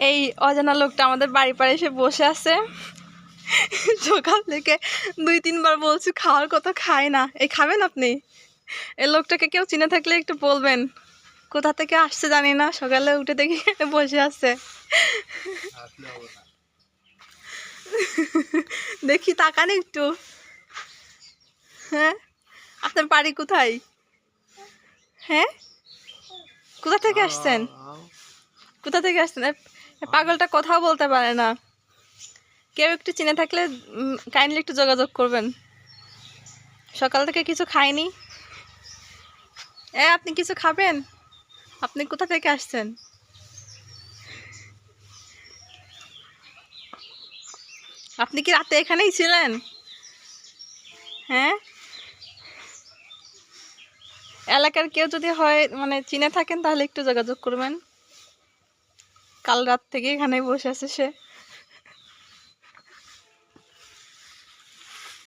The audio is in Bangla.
এই অজানা লোকটা আমাদের বাড়ি পাড়ে এসে বসে আছে। সকাল থেকে 2-3 বার বলছি খাওয়ার কথা, খায় না। এই খাবেন আপনি? এই লোকটাকে কেউ চিনে থাকলে একটু বলবেন। কোথা থেকে আসছে জানি না, সকালে উঠে দেখি বসে আছে। দেখি তাকান একটু। হ্যাঁ, আপনার বাড়ি কোথায়? হ্যাঁ, কোথা থেকে আসছেন? কোথা থেকে আসছেন? পাগলটা কথাও বলতে পারে না। কেউ একটু চিনে থাকলে কাইন্ডলি একটু যোগাযোগ করবেন। সকাল থেকে কিছু খায়নি। আপনি কিছু খাবেন? আপনি কোথা থেকে আসছেন? আপনি কি রাতে এখানেই ছিলেন? হ্যাঁ, এলাকার কেউ যদি হয় মানে চিনে থাকেন তাহলে একটু যোগাযোগ করবেন। কাল রাত থেকে এখানেই বসে আছে সে।